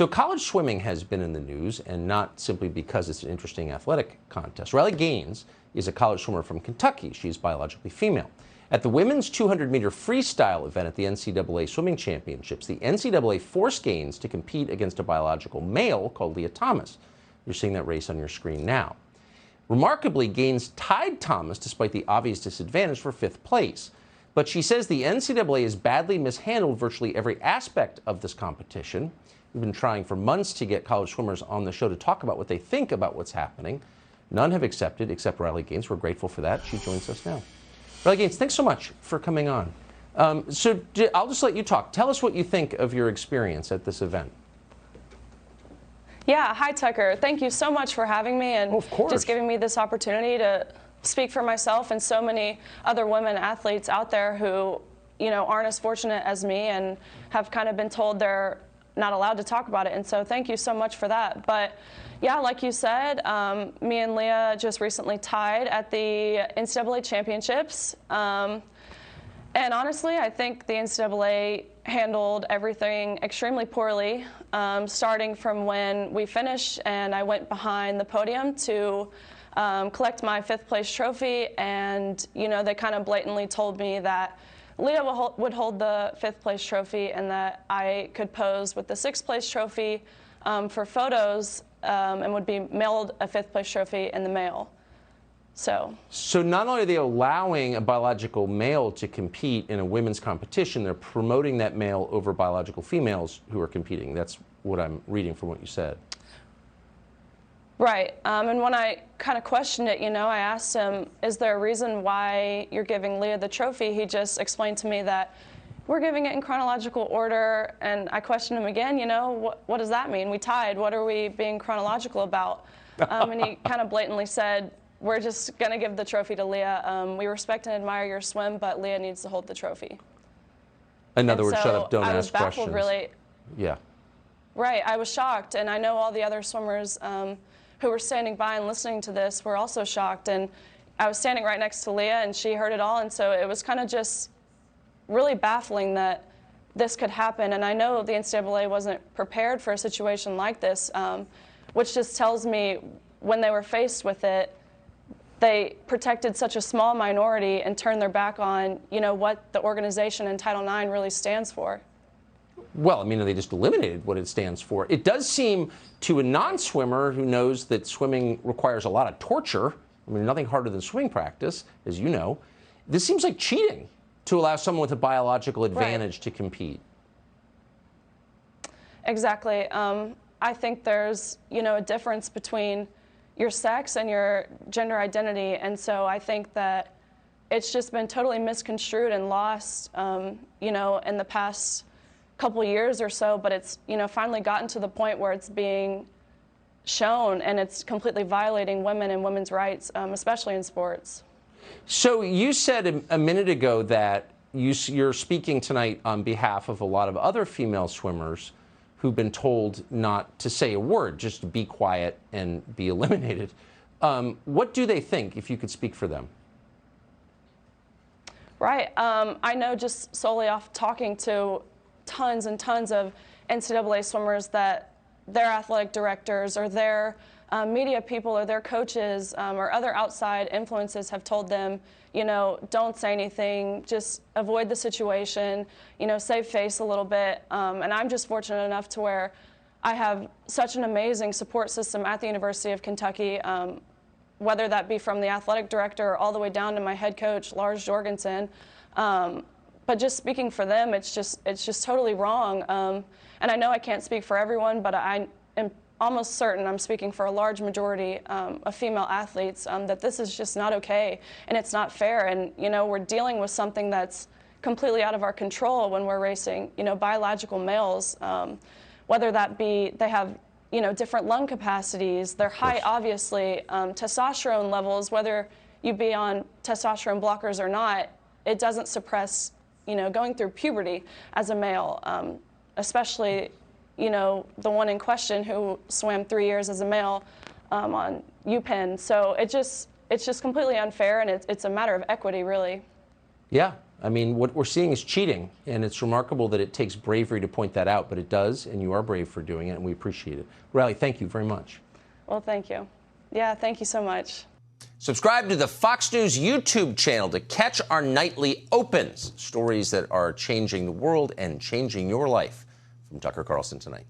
So college swimming has been in the news, and not simply because it's an interesting athletic contest. Riley Gaines is a college swimmer from Kentucky. She's biologically female. At the women's 200-meter freestyle event at the NCAA Swimming Championships, the NCAA forced Gaines to compete against a biological male called Lia Thomas. You're seeing that race on your screen now. Remarkably, Gaines tied Thomas despite the obvious disadvantage for 5th place. But she says the NCAA has badly mishandled virtually every aspect of this competition. We've been trying for months to get college swimmers on the show to talk about what they think about what's happening. None have accepted except Riley Gaines. We're grateful for that. She joins us now. Riley Gaines, thanks so much for coming on. I'll just let you talk. Tell us what you think of your experience at this event. Yeah, hi Tucker. Thank you so much for having me and just giving me this opportunity to speak for myself and so many other women athletes out there who, aren't as fortunate as me and have kind of been told they're not allowed to talk about it. And so thank you so much for that. But yeah, like you said, me and Lia just recently tied at the NCAA championships. And honestly, I think the NCAA handled everything extremely poorly, starting from when we finished and I went behind the podium to collect my 5th place trophy. And, they kind of blatantly told me that Lia would hold the 5th place trophy and that I could pose with the 6th place trophy for photos and would be mailed a 5th place trophy in the mail. So not only are they allowing a biological male to compete in a women's competition, they're promoting that male over biological females who are competing. That's what I'm reading from what you said. Right. And when I kind of questioned it, I asked him, is there a reason why you're giving Lia the trophy? He just explained to me that we're giving it in chronological order. And I questioned him again, what does that mean? We tied. What are we being chronological about? And he kind of blatantly said, we're just going to give the trophy to Lia. We respect and admire your swim, but Lia needs to hold the trophy. In other words, shut up, don't ask questions. I was baffled, really. Yeah. Right. I was shocked. And I know all the other swimmers who were standing by and listening to this were also shocked. And I was standing right next to Lia, and she heard it all. And so it was kind of just really baffling that this could happen. And I know the NCAA wasn't prepared for a situation like this, which just tells me when they were faced with it, they protected such a small minority and turned their back on, what the organization in Title IX really stands for. Well, they just eliminated what it stands for. It does seem to a non-swimmer who knows that swimming requires a lot of torture, nothing harder than swimming practice, as you know. This seems like cheating to allow someone with a biological advantage to compete. Exactly. I think there's, a difference between your sex and your gender identity. And so I think that it's just been totally misconstrued and lost, in the past couple years or so, but it's, finally gotten to the point where it's being shown and it's completely violating women and women's rights, especially in sports. So you said a minute ago that you're speaking tonight on behalf of a lot of other female swimmers who've been told not to say a word, just to be quiet and be eliminated. What do they think, if you could speak for them? Right. I know just solely off talking to tons and tons of NCAA swimmers that their athletic directors or their media people or their coaches or other outside influences have told them, don't say anything, just avoid the situation, save face a little bit. And I'm just fortunate enough to where I have such an amazing support system at the University of Kentucky, whether that be from the athletic director all the way down to my head coach, Lars Jorgensen. But just speaking for them, it's just totally wrong. And I know I can't speak for everyone, but I am almost certain I'm speaking for a large majority of female athletes that this is just not okay and it's not fair. And, we're dealing with something that's completely out of our control when we're racing, biological males, whether that be they have, different lung capacities, their height, obviously, testosterone levels, whether you be on testosterone blockers or not, it doesn't suppress going through puberty as a male, especially, the one in question who swam 3 years as a male on UPenn. So it's just completely unfair, and it's a matter of equity, really. Yeah. I mean, what we're seeing is cheating, and it's remarkable that it takes bravery to point that out, but it does, and you are brave for doing it, and we appreciate it. Riley, thank you very much. Well, thank you. Yeah, thank you so much. Subscribe to the Fox News YouTube channel to catch our nightly opens, stories that are changing the world and changing your life. From Tucker Carlson tonight.